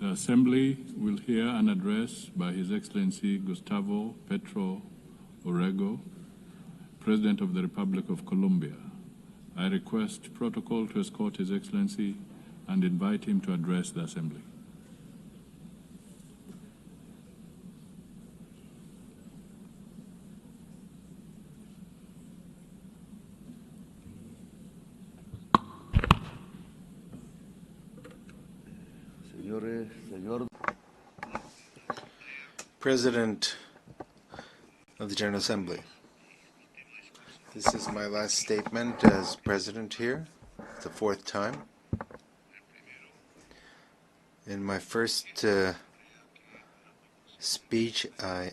The Assembly will hear an address by His Excellency Gustavo Petro Urrego, President of the Republic of Colombia. I request protocol to escort His Excellency and invite him to address the Assembly. President of the General Assembly, this is my last statement as President here. It's the fourth time. In my first speech, I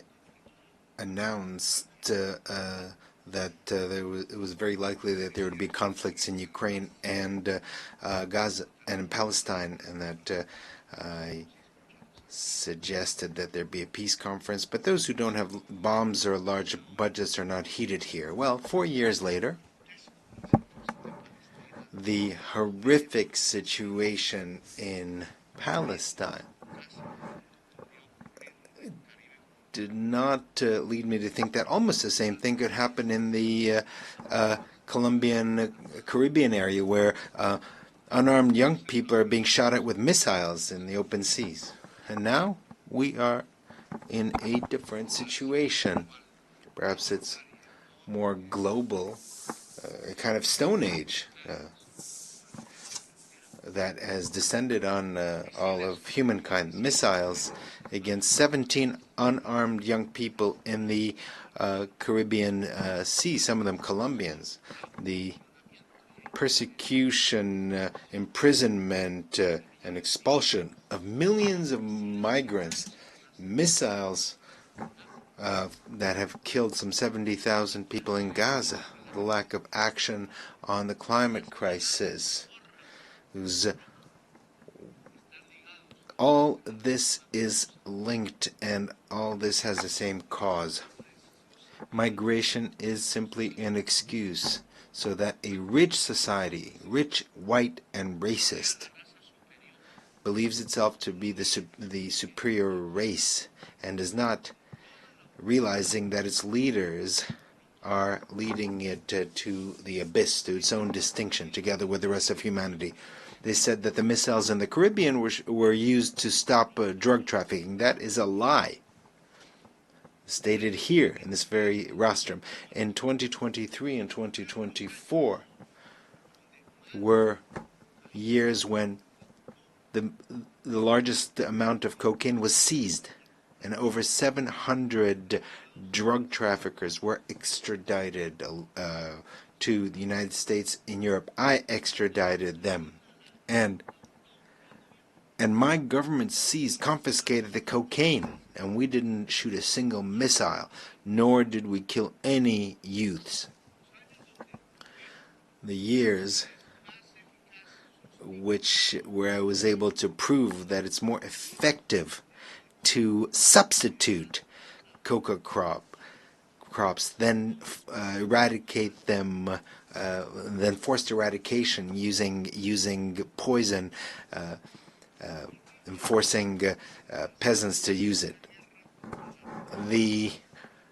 announced that it was very likely that there would be conflicts in Ukraine and Gaza and in Palestine, and that I suggested that there be a peace conference, but those who don't have bombs or large budgets are not heated here. Well, 4 years later, the horrific situation in Palestine did not lead me to think that almost the same thing could happen in the Colombian Caribbean area, where unarmed young people are being shot at with missiles in the open seas. And now we are in a different situation. Perhaps it's more global, a kind of Stone Age that has descended on all of humankind. Missiles against 17 unarmed young people in the Caribbean Sea, some of them Colombians. The persecution, imprisonment, and expulsion of millions of migrants, missiles that have killed some 70,000 people in Gaza, the lack of action on the climate crisis. All this is linked, and all this has the same cause. Migration is simply an excuse so that a rich society, rich, white, and racist, believes itself to be the superior race and is not realizing that its leaders are leading it to the abyss, to its own distinction, together with the rest of humanity. They said that the missiles in the Caribbean were used to stop drug trafficking. That is a lie. Stated here in this very rostrum. In 2023 and 2024 were years when the largest amount of cocaine was seized, and over 700 drug traffickers were extradited to the United States in Europe. I extradited them, and my government confiscated the cocaine, and we didn't shoot a single missile, nor did we kill any youths. The years where I was able to prove that it's more effective to substitute coca crops than eradicate them, than forced eradication using poison, and forcing peasants to use it. The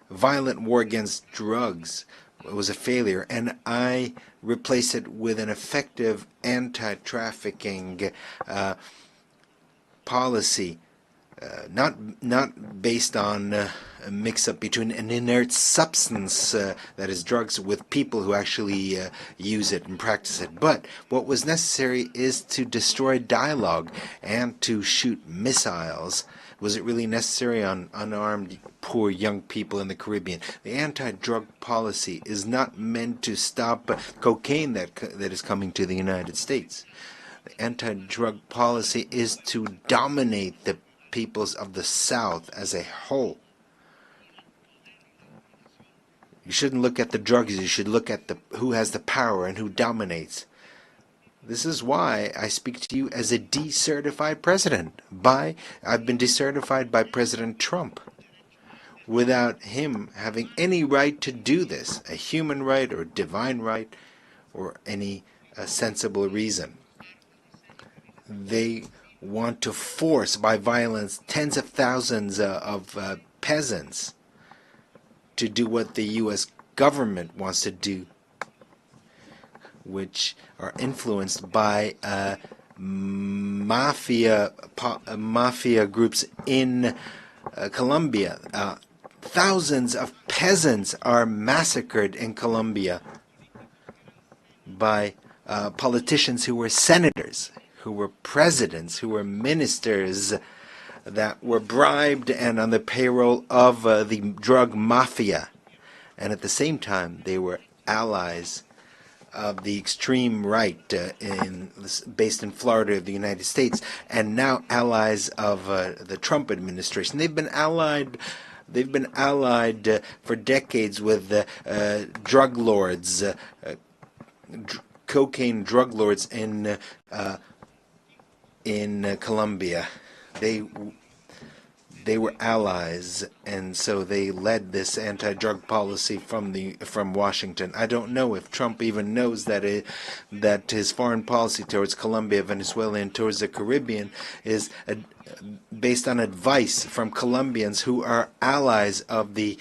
violent war against drugs was a failure, and I replaced it with an effective anti-trafficking policy, not based on a mix-up between an inert substance, that is drugs, with people who actually use it and practice it. But what was necessary is to destroy dialogue and to shoot missiles. Was it really necessary on unarmed, poor young people in the Caribbean? The anti-drug policy is not meant to stop cocaine that is coming to the United States. The anti-drug policy is to dominate the peoples of the South as a whole. You shouldn't look at the drugs, you should look at who has the power and who dominates. This is why I speak to you as a decertified president. I've been decertified by President Trump, without him having any right to do this, a human right or divine right or any sensible reason. They want to force by violence tens of thousands of peasants to do what the U.S. government wants to do, which are influenced by mafia groups in Colombia. Thousands of peasants are massacred in Colombia by politicians who were senators, who were presidents, who were ministers that were bribed and on the payroll of the drug mafia. And at the same time, they were allies of the extreme right based in Florida of the United States, and now allies of the Trump administration. They've been allied for decades with drug lords, cocaine drug lords in Colombia. They were allies, and so they led this anti-drug policy from Washington. I don't know if Trump even knows that that his foreign policy towards Colombia, Venezuela, and towards the Caribbean is based on advice from Colombians who are allies of the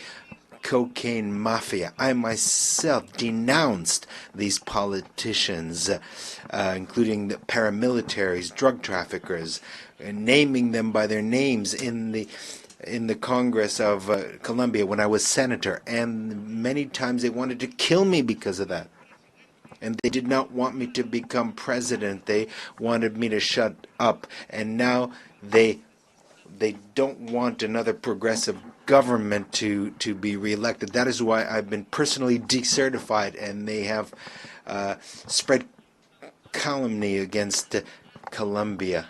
cocaine mafia. I myself denounced these politicians, including the paramilitaries, drug traffickers, naming them by their names in the Congress of Colombia when I was senator, and many times they wanted to kill me because of that. And they did not want me to become president. They wanted me to shut up. And now they don't want another progressive government to be reelected. That is why I've been personally decertified, and they have spread calumny against Colombia.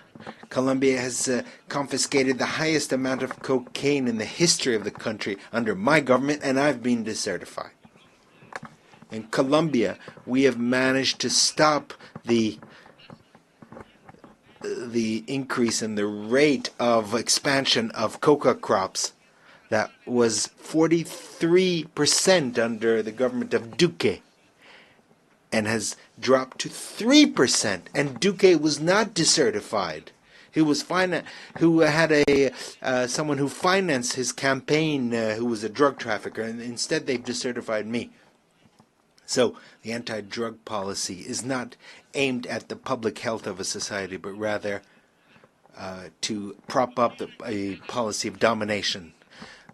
Colombia has confiscated the highest amount of cocaine in the history of the country under my government, and I've been decertified. In Colombia, we have managed to stop the increase in the rate of expansion of coca crops that was 43% under the government of Duque and has dropped to 3%. And Duque was not decertified. Who had someone who financed his campaign who was a drug trafficker, and instead they've decertified me. So the anti-drug policy is not aimed at the public health of a society, but rather to prop up a policy of domination.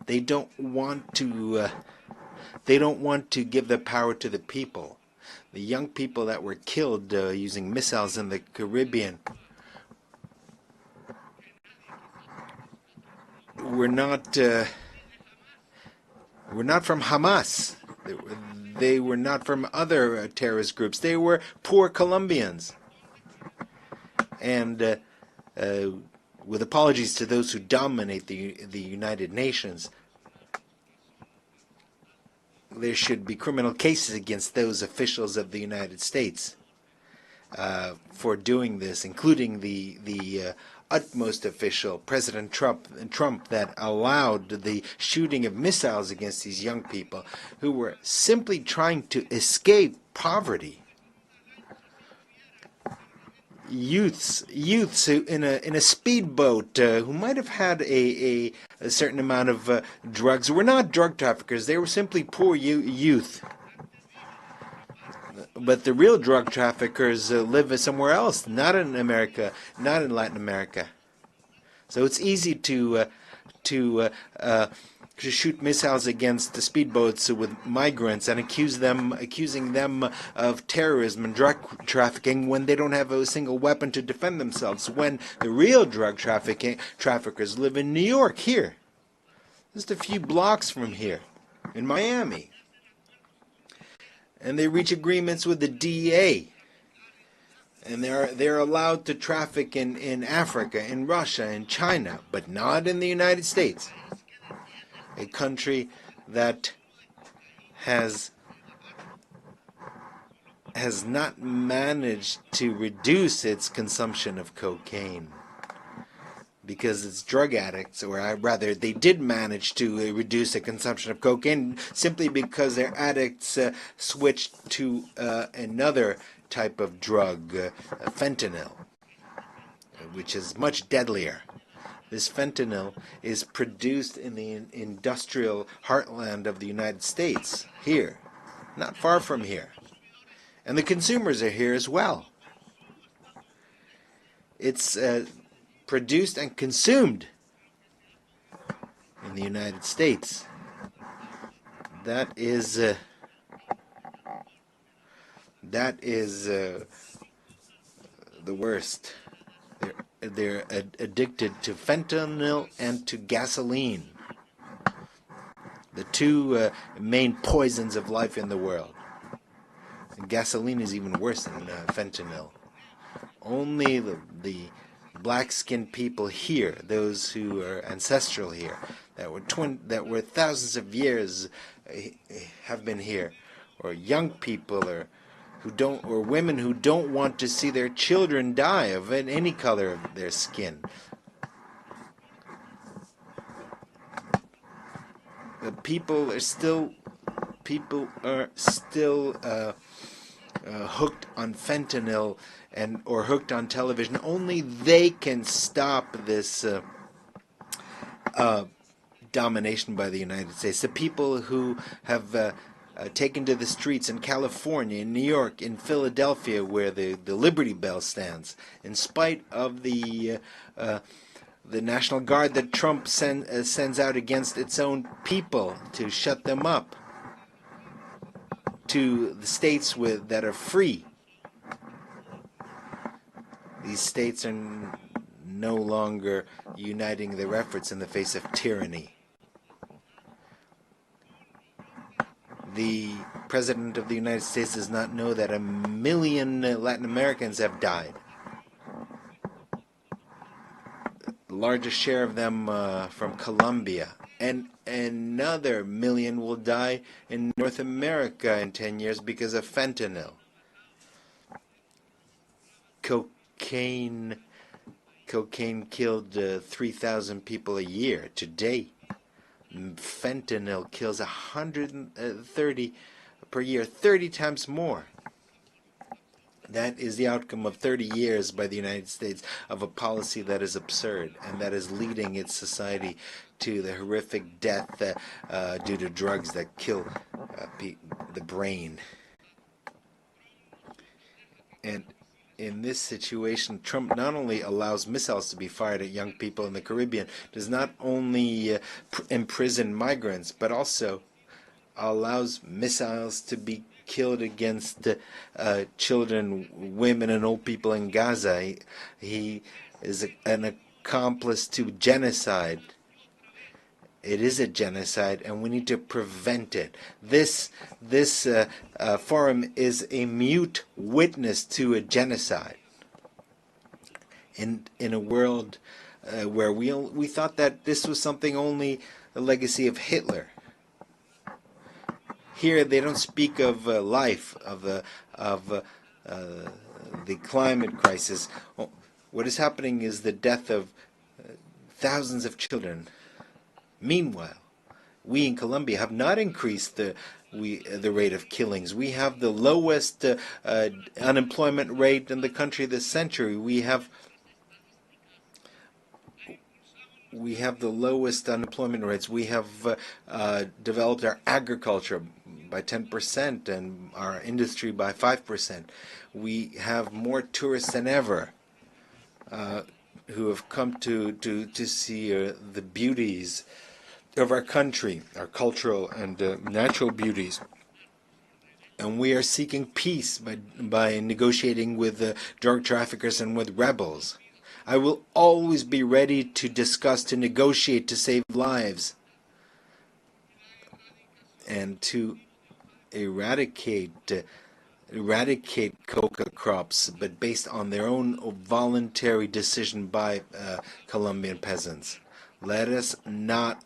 They don't want to give the power to the people. The young people that were killed using missiles in the Caribbean were not from Hamas. They were not from other terrorist groups. They were poor Colombians. And with apologies to those who dominate the United Nations, there should be criminal cases against those officials of the United States for doing this, including the utmost official, President Trump, that allowed the shooting of missiles against these young people who were simply trying to escape poverty. Youths who in a speedboat who might have had a certain amount of drugs were not drug traffickers. They were simply poor youth. But the real drug traffickers live somewhere else, not in America, not in Latin America. So it's easy to shoot missiles against the speedboats with migrants and accusing them of terrorism and drug trafficking when they don't have a single weapon to defend themselves. When the real drug traffickers live in New York, here, just a few blocks from here, in Miami. And they reach agreements with the DEA, and they're allowed to traffic in Africa, in Russia, in China, but not in the United States, a country that has not managed to reduce its consumption of cocaine. Because it's drug addicts, or rather, they did manage to reduce the consumption of cocaine simply because their addicts switched to another type of drug, fentanyl, which is much deadlier. This fentanyl is produced in the industrial heartland of the United States, here, not far from here. And the consumers are here as well. It's produced and consumed in the United States. That is the worst. They're addicted to fentanyl and to gasoline, the two main poisons of life in the world. And gasoline is even worse than fentanyl. Only the black-skinned people here, those who are ancestral here, that were thousands of years have been here, or young people, or women who don't want to see their children die of any color of their skin. The people are still hooked on fentanyl or hooked on television. Only they can stop this domination by the United States. The people who have taken to the streets in California, in New York, in Philadelphia, where the Liberty Bell stands, in spite of the National Guard that Trump sends out against its own people to shut them up, to the states that are free. These states are no longer uniting their efforts in the face of tyranny. The President of the United States does not know that 1 million Latin Americans have died. The largest share of them from Colombia. And another 1 million will die in North America in 10 years because of fentanyl. Cocaine killed 3,000 people a year today. Fentanyl kills 130 per year, 30 times more. That is the outcome of 30 years by the United States of a policy that is absurd and that is leading its society to the horrific death due to drugs that kill the brain. And in this situation, Trump not only allows missiles to be fired at young people in the Caribbean, does not only imprison migrants, but also allows missiles to be killed against children, women, and old people in Gaza. He is an accomplice to genocide. It is a genocide, and we need to prevent it. This forum is a mute witness to a genocide. In a world where we thought that this was something only a legacy of Hitler. Here they don't speak of life, of the climate crisis. What is happening is the death of thousands of children. Meanwhile, we in Colombia have not increased the rate of killings. We have the lowest unemployment rate in the country this century. We have the lowest unemployment rates. We have developed our agriculture by 10% and our industry by 5%. We have more tourists than ever who have come to see the beauties of our country, our cultural and natural beauties. And we are seeking peace by negotiating with drug traffickers and with rebels. I will always be ready to discuss, to negotiate, to save lives, and to eradicate coca crops, but based on their own voluntary decision by Colombian peasants. Let us not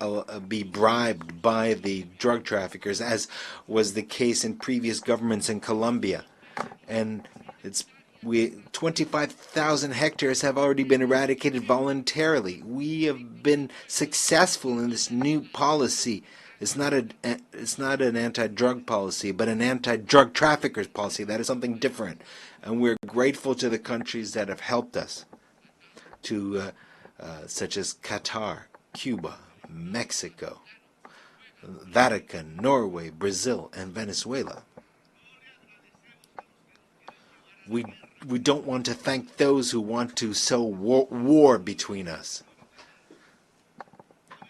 be bribed by the drug traffickers, as was the case in previous governments in Colombia. And 25,000 hectares have already been eradicated voluntarily. We have been successful in this new policy. It's not an anti-drug policy, but an anti-drug traffickers policy. That is something different. And we're grateful to the countries that have helped us. such as Qatar, Cuba, Mexico, Vatican, Norway, Brazil, and Venezuela. We don't want to thank those who want to sow war between us.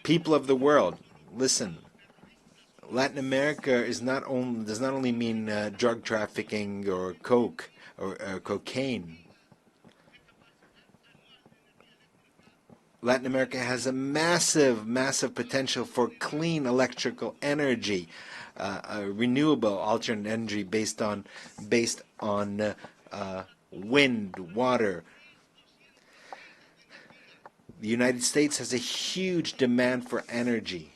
People of the world, listen. Latin America does not only mean drug trafficking or coke or cocaine. Latin America has a massive, massive potential for clean electrical energy, renewable alternate energy based on wind, water. The United States has a huge demand for energy,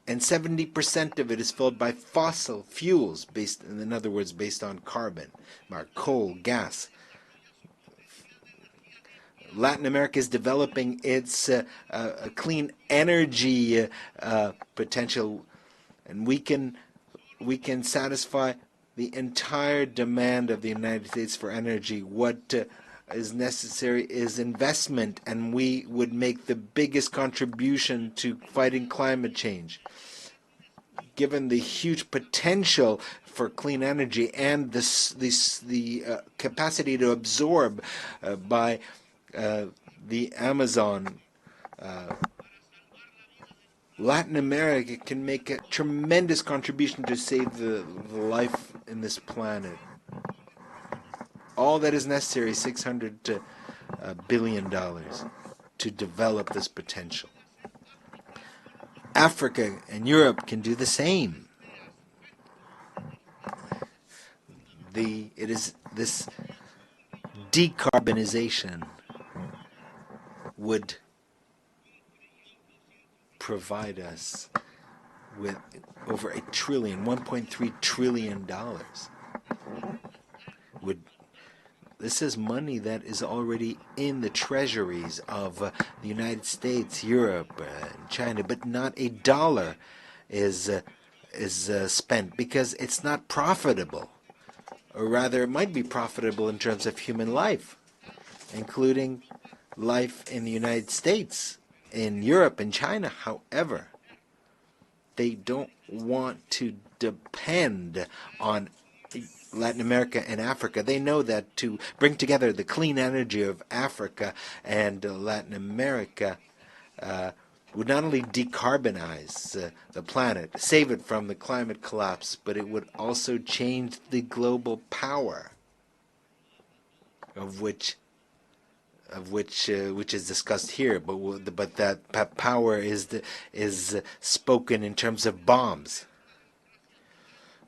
and 70% of it is filled by fossil fuels, in other words, based on carbon, coal, gas. Latin America is developing its clean energy potential, and we can satisfy the entire demand of the United States for energy. What is necessary is investment, and we would make the biggest contribution to fighting climate change. Given the huge potential for clean energy and the capacity to absorb by the Amazon, Latin America can make a tremendous contribution to save the life in this planet. All that is necessary is $600 billion to develop this potential. Africa and Europe can do the same. It is this decarbonization would provide us with over $1.3 trillion. This is money that is already in the treasuries of the United States, Europe, and China, but not a dollar is spent because it's not profitable. Or rather, it might be profitable in terms of human life, including life in the United States, in Europe, and China. However, they don't want to depend on Latin America and Africa. They know that to bring together the clean energy of Africa and Latin America would not only decarbonize the planet, save it from the climate collapse, but it would also change the global power of which is discussed here. But that power is spoken in terms of bombs.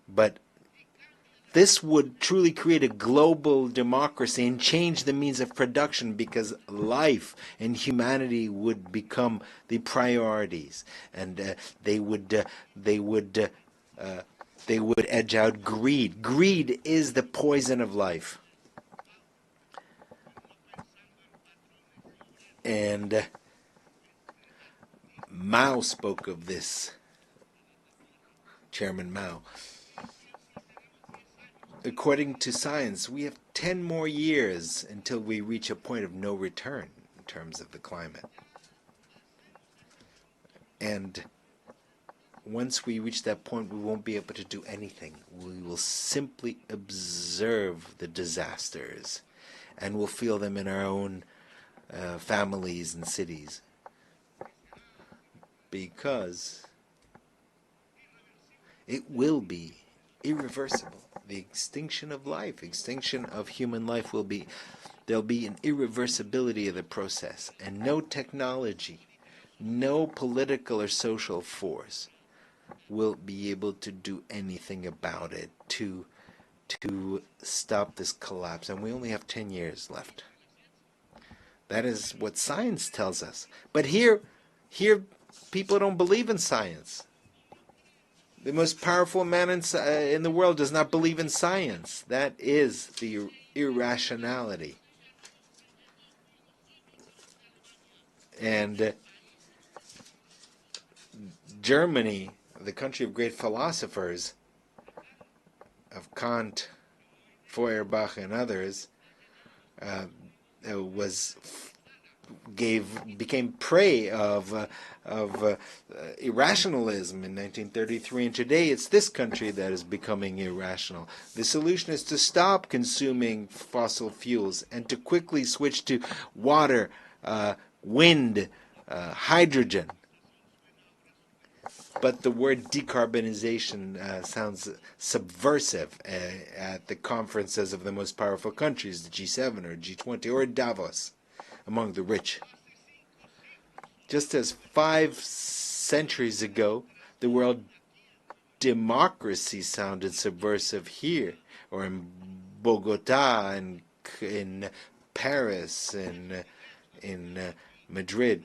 But this would truly create a global democracy and change the means of production, because life and humanity would become the priorities, and they would edge out greed. Greed is the poison of life, and Mao spoke of this. Chairman Mao. According to science, we have 10 more years until we reach a point of no return in terms of the climate. And once we reach that point, we won't be able to do anything. We will simply observe the disasters, and we'll feel them in our own families and cities. Because it will be irreversible. The extinction of life, extinction of human life there'll be an irreversibility of the process, and no technology, no political or social force will be able to do anything about it to stop this collapse. And we only have 10 years left. That is what science tells us. But here people don't believe in science. The most powerful man in the world does not believe in science. That is the irrationality. And Germany, the country of great philosophers, of Kant, Feuerbach, and others, was became prey of irrationalism in 1933, and today it's this country that is becoming irrational. The solution is to stop consuming fossil fuels and to quickly switch to water, wind, hydrogen. But the word decarbonization sounds subversive at the conferences of the most powerful countries, the G7 or G20 or Davos, among the rich. Just as 5 centuries ago, the word democracy sounded subversive here, or in Bogota, and in Paris, and in Madrid.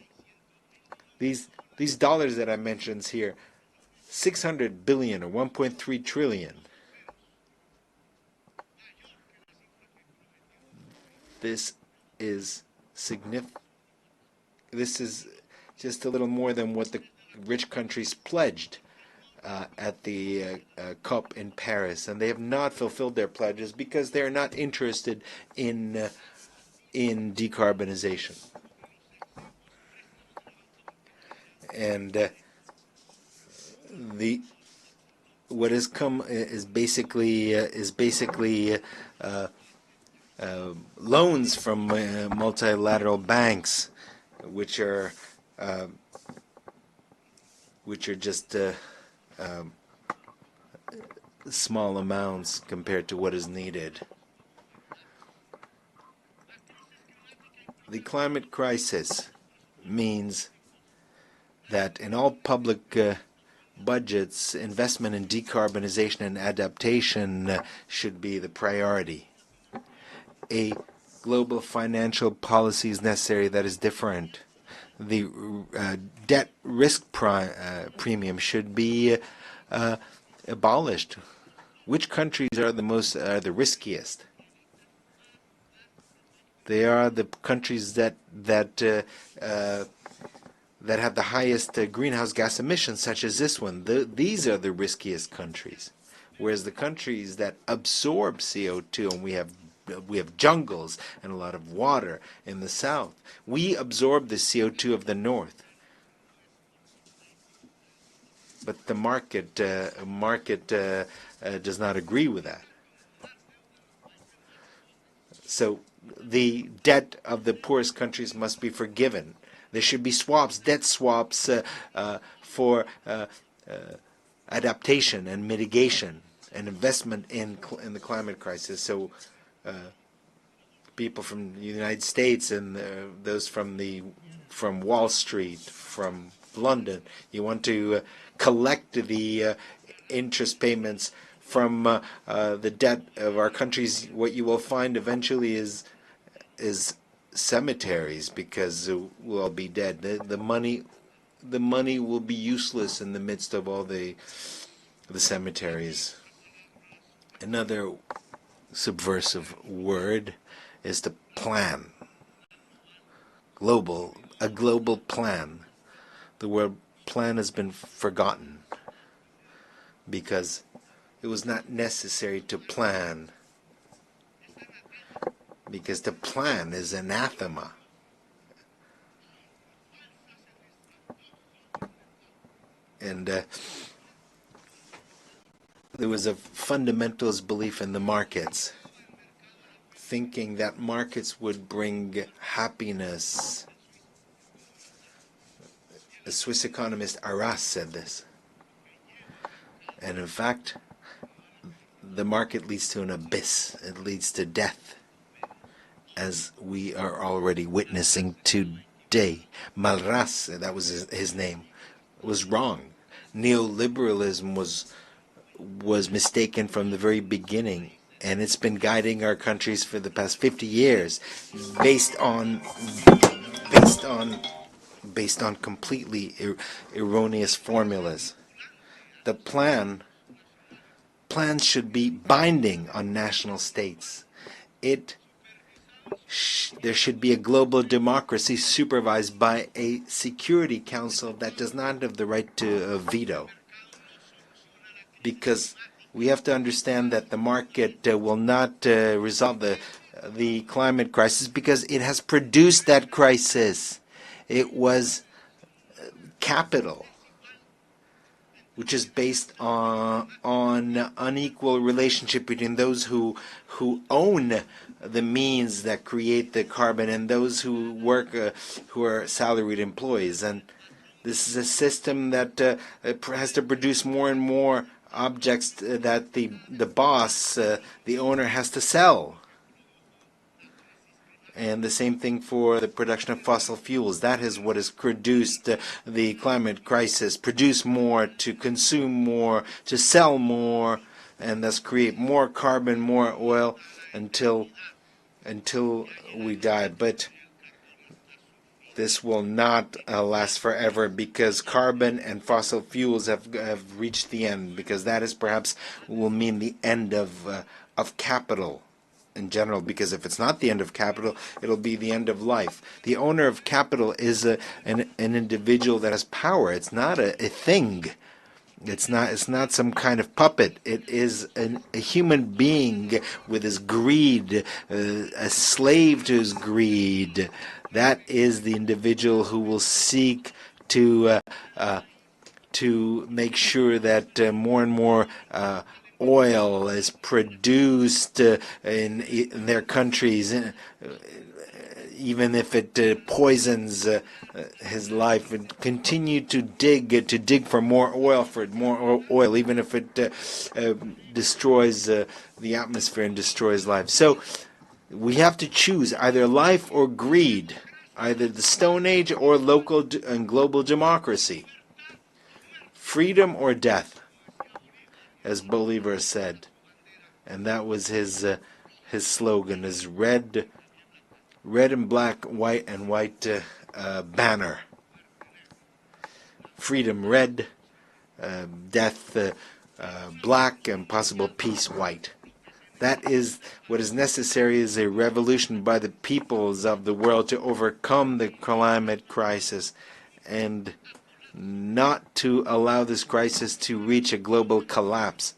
These dollars that I mentioned here, 600 billion or 1.3 trillion. This is significant. This is just a little more than what the rich countries pledged at the COP in Paris, and they have not fulfilled their pledges because they are not interested in decarbonization. And what has come is basically loans from multilateral banks, which are just small amounts compared to what is needed. The climate crisis means that in all public budgets, investment in decarbonization and adaptation should be the priority. A global financial policy is necessary that is different. The debt risk premium should be abolished. Which countries are the riskiest? They are the countries that have the highest greenhouse gas emissions, such as this one. These are the riskiest countries. Whereas the countries that absorb CO2, and we have jungles and a lot of water in the south, we absorb the CO2 of the north. But the market does not agree with that. So the debt of the poorest countries must be forgiven. There should be swaps, debt swaps for adaptation and mitigation and investment in the climate crisis. So people from the United States and those from Wall Street, from London, you want to collect the interest payments from the debt of our countries. What you will find eventually is cemeteries, because we'll all be dead. The money will be useless in the midst of all the cemeteries. Another subversive word is to plan. A global plan. The word plan has been forgotten because it was not necessary to plan, because to plan is anathema. And there was a fundamentalist belief in the markets, thinking that markets would bring happiness. The Swiss economist Arras said this. And in fact, the market leads to an abyss. It leads to death, as we are already witnessing today. Malras, that was his name, was wrong. Neoliberalism was mistaken from the very beginning, and it's been guiding our countries for the past 50 years based on completely erroneous formulas. The plans should be binding on national states. There should be a global democracy supervised by a Security Council that does not have the right to veto. Because we have to understand that the market will not resolve the the climate crisis because it has produced that crisis. It was capital, which is based on unequal relationship between those who own the means that create the carbon and those who work, who are salaried employees. And this is a system that has to produce more and more objects that the boss, the owner, has to sell. And the same thing for the production of fossil fuels. That is what has produced the climate crisis. Produce more, to consume more, to sell more, and thus create more carbon, more oil until we die. But this will not last forever because carbon and fossil fuels have reached the end, because that is perhaps will mean the end of capital in general, because if it's not the end of capital, it'll be the end of life. The owner of capital is an individual that has power. It's not a thing. It's not some kind of puppet. It is a human being with his greed, a slave to his greed. That is the individual who will seek to make sure that more and more oil is produced in their countries, even if it poisons his life, and continue to dig for more oil, even if it destroys the atmosphere and destroys life. So we have to choose either life or greed, either the Stone Age or local and global democracy, freedom or death, as Bolivar said. And that was his slogan, his red and black, white and white banner. Freedom red, death black, and possible peace white. That is what is necessary, is a revolution by the peoples of the world to overcome the climate crisis and not to allow this crisis to reach a global collapse.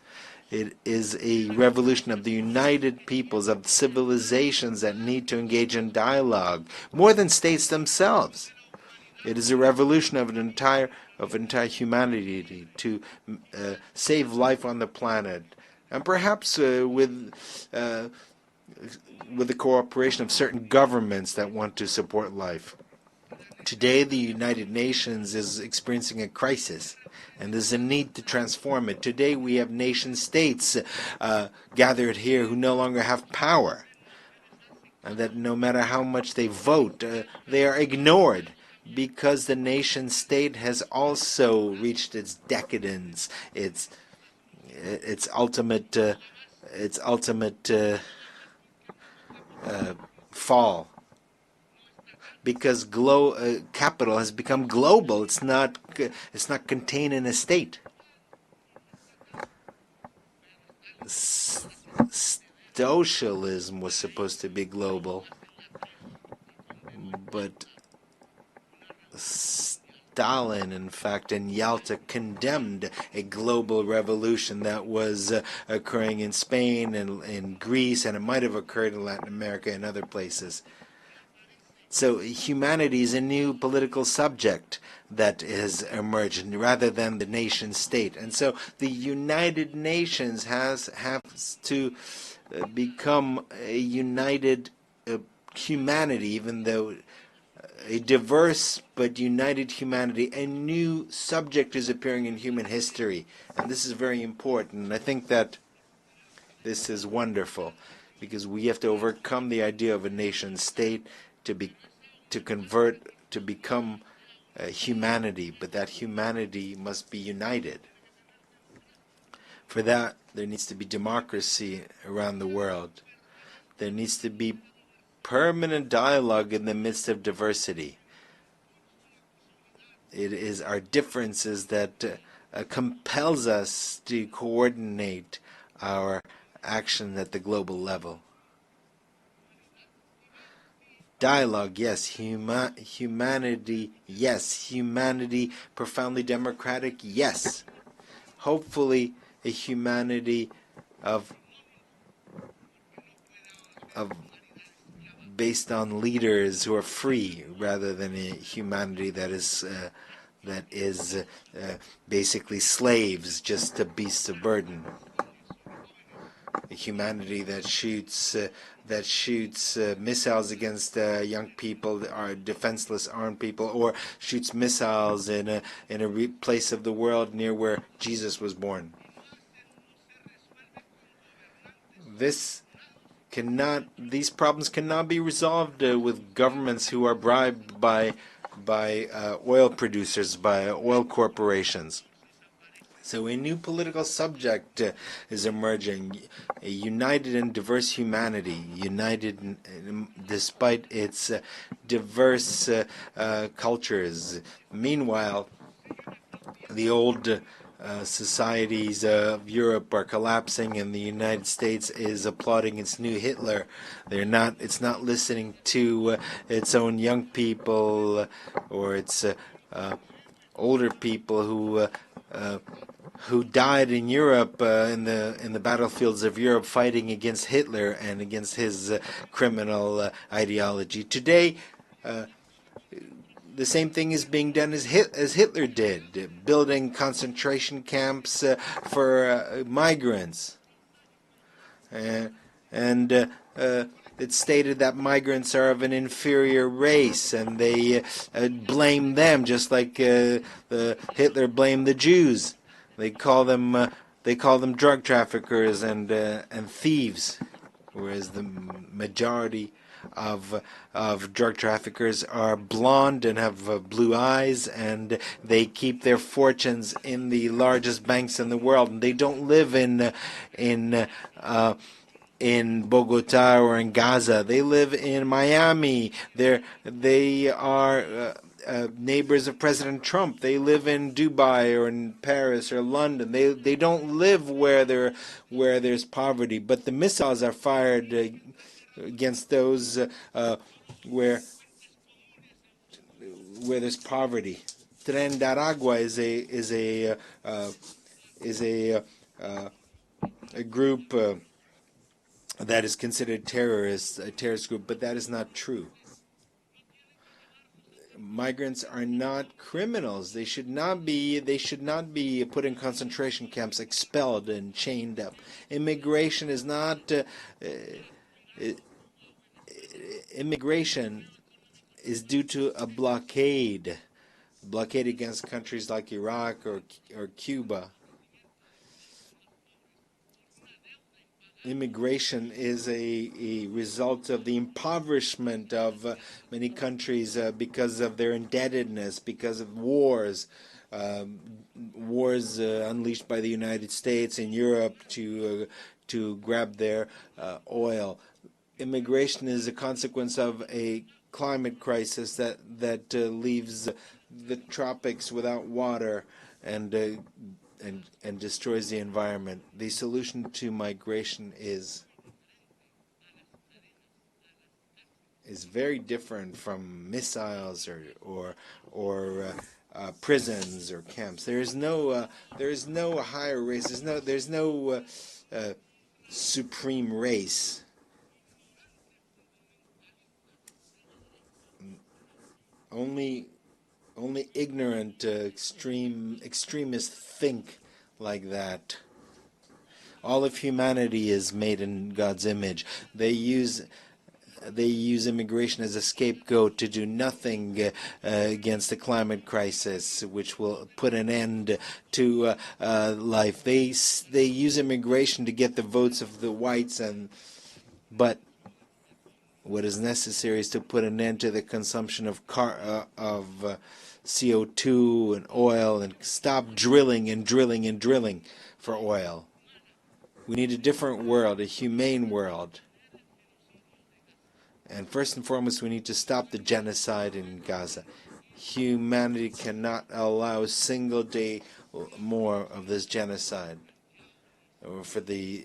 It is a revolution of the united peoples, of civilizations that need to engage in dialogue, more than states themselves. It is a revolution of entire humanity to save life on the planet, and perhaps with the cooperation of certain governments that want to support life. Today, the United Nations is experiencing a crisis, and there's a need to transform it. Today, we have nation-states gathered here who no longer have power, and that no matter how much they vote, they are ignored, because the nation-state has also reached its decadence, its ultimate fall. Because capital has become global. It's not contained in a state. Socialism was supposed to be global, but Stalin, in fact, in Yalta, condemned a global revolution that was occurring in Spain and in Greece, and it might have occurred in Latin America and other places. So humanity is a new political subject that has emerged rather than the nation state. And so the United Nations has to become a united humanity, even though a diverse but united humanity. A new subject is appearing in human history, and this is very important. And I think that this is wonderful, because we have to overcome the idea of a nation state to become humanity, but that humanity must be united. For that, there needs to be democracy around the world. There needs to be permanent dialogue in the midst of diversity. It is our differences that compels us to coordinate our action at the global level. Dialogue, yes. Humanity, yes. Humanity profoundly democratic, yes. Hopefully a humanity of based on leaders who are free, rather than a humanity that is basically slaves, just to beasts of burden. A humanity that shoots missiles against young people, are defenseless armed people, or shoots missiles in a place of the world near where Jesus was born. These problems cannot be resolved with governments who are bribed by oil producers, by oil corporations. So a new political subject is emerging, a united and diverse humanity, united despite its diverse cultures. Meanwhile, the old societies of Europe are collapsing, and the United States is applauding its new Hitler. It's not listening to its own young people or its older people who died in Europe in the battlefields of Europe, fighting against Hitler and against his criminal ideology. Today, the same thing is being done as Hitler did, building concentration camps for migrants. It's stated that migrants are of an inferior race, and they blame them, just like Hitler blamed the Jews. They call them drug traffickers and thieves, whereas the majority of drug traffickers are blonde and have blue eyes, and they keep their fortunes in the largest banks in the world, and they don't live in Bogota or in Gaza. They live in Miami. They are neighbors of President Trump. They live in Dubai or in Paris or London. They don't live where there's poverty. But the missiles are fired against those where there's poverty. Tren de Aragua is a group that is considered a terrorist group, but that is not true. Migrants are not criminals. They should not be put in concentration camps, expelled and chained up. Immigration is not. Immigration is due to a blockade against countries like Iraq or Cuba. Immigration is a result of the impoverishment of many countries because of their indebtedness, because of wars unleashed by the United States and Europe to grab their oil. Immigration is a consequence of a climate crisis that leaves the tropics without water and destroys the environment. The solution to migration is very different from missiles or prisons or camps. There is no higher race. There's no supreme race. Only ignorant extremists think like that. All of humanity is made in God's image. They use immigration as a scapegoat to do nothing against the climate crisis, which will put an end to life. They use immigration to get the votes of the whites, but what is necessary is to put an end to the consumption of CO2 and oil, and stop drilling for oil. We need a different world, a humane world. And first and foremost, we need to stop the genocide in Gaza. Humanity cannot allow a single day more of this genocide, or for the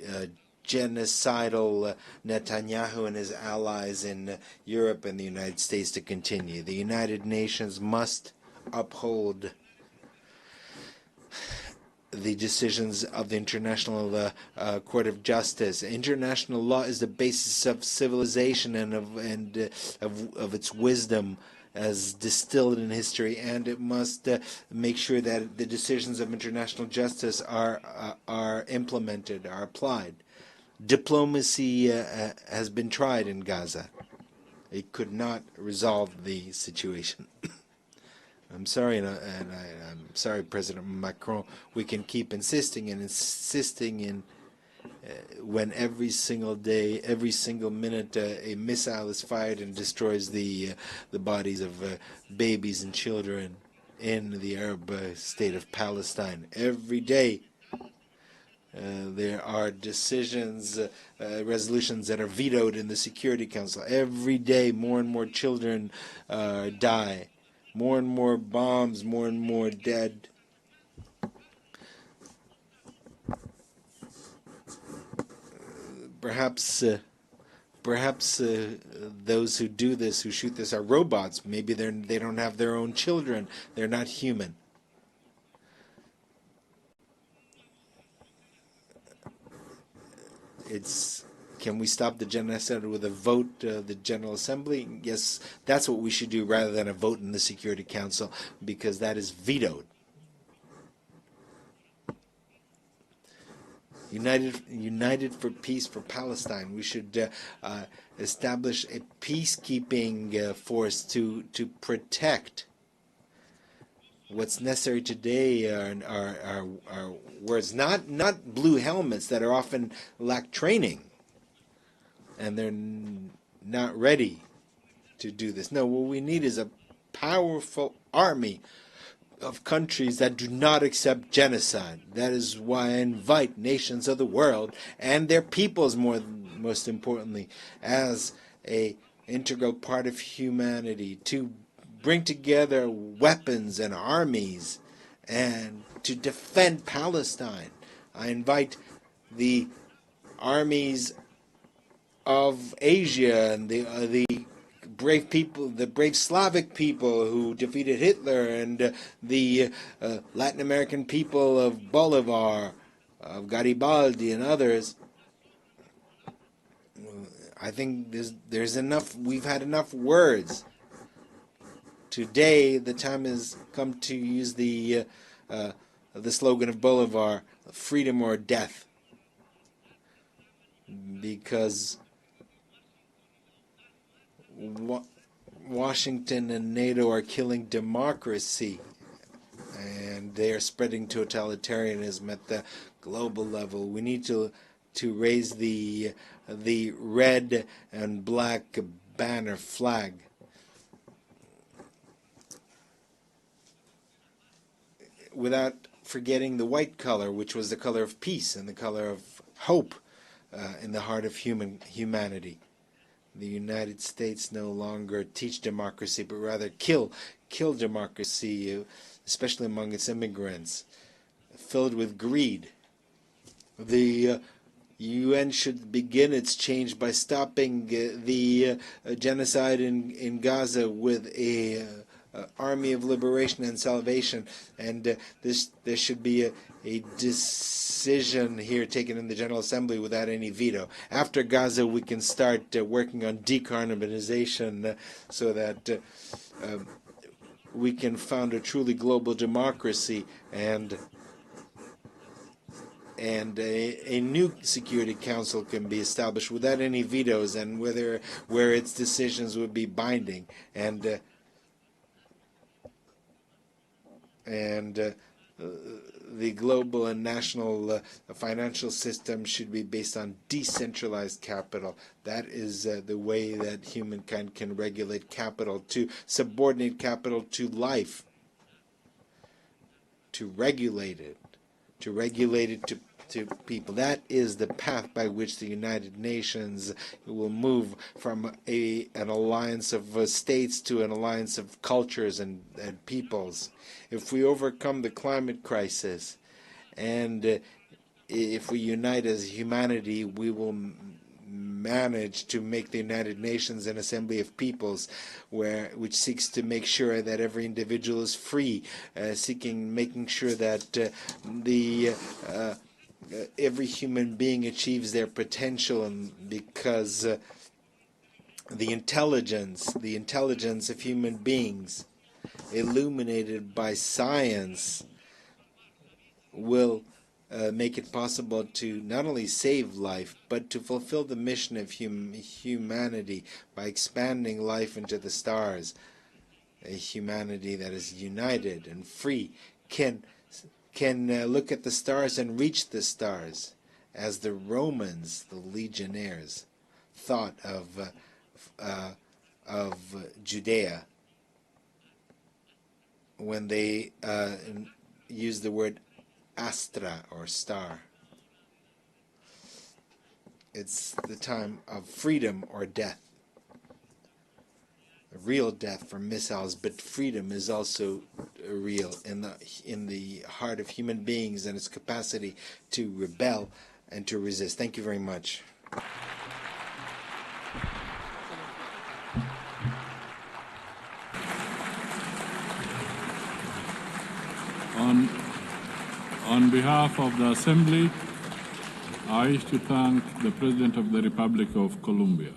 genocidal Netanyahu and his allies in Europe and the United States to continue. The United Nations must uphold the decisions of the International Court of Justice. International law is the basis of civilization and of its wisdom as distilled in history, and it must make sure that the decisions of international justice are implemented, are applied. Diplomacy has been tried in Gaza. It could not resolve the situation. I'm sorry, and I'm sorry, President Macron. We can keep insisting and insisting in when every single day, every single minute, a missile is fired and destroys the bodies of babies and children in the Arab state of Palestine. Every day, there are decisions, resolutions that are vetoed in the Security Council. Every day, more and more children die. More and more bombs, more and more dead. Perhaps those who do this, who shoot this, are robots. Maybe they don't have their own children. They're not human. Can we stop the genocide with a vote, the General Assembly? Yes, that's what we should do rather than a vote in the Security Council, because that is vetoed. United for peace for Palestine. We should establish a peacekeeping force to protect. What's necessary today are words, not blue helmets that are often lack training, and they're not ready to do this. No, what we need is a powerful army of countries that do not accept genocide. That is why I invite nations of the world and their peoples, most importantly, as an integral part of humanity, to bring together weapons and armies and to defend Palestine. I invite the armies of Asia and the brave people, the brave Slavic people who defeated Hitler, and the Latin American people of Bolivar, of Garibaldi, and others. I think there's enough. We've had enough words. Today, the time has come to use the slogan of Bolivar: "Freedom or death," because Washington and NATO are killing democracy, and they are spreading totalitarianism at the global level. We need to raise the red and black banner flag. Without forgetting the white color, which was the color of peace and the color of hope in the heart of humanity. The United States no longer teach democracy, but rather kill democracy, especially among its immigrants, filled with greed. The UN should begin its change by stopping the genocide in Gaza with a army of liberation and salvation, and there should be a decision here taken in the General Assembly without any veto. After Gaza, we can start working on decarbonization so that we can found a truly global democracy, and a new Security Council can be established without any vetoes, and where its decisions would be binding, and the global and national financial system should be based on decentralized capital. That is the way that humankind can regulate capital, to subordinate capital to life, to regulate it to people. That is the path by which the United Nations will move from an alliance of states to an alliance of cultures and peoples. If we overcome the climate crisis, and if we unite as humanity, we will managed to make the United Nations an assembly of peoples which seeks to make sure that every individual is free, making sure that every human being achieves their potential, and because the intelligence of human beings, illuminated by science, will make it possible to not only save life, but to fulfill the mission of humanity by expanding life into the stars. A humanity that is united and free can look at the stars and reach the stars, as the Romans, the legionnaires, thought of Judea when they used the word astra, or star. It's the time of freedom or death. A real death from missiles, but freedom is also real in the heart of human beings and its capacity to rebel and to resist. Thank you very much. On behalf of the Assembly, I wish to thank the President of the Republic of Colombia.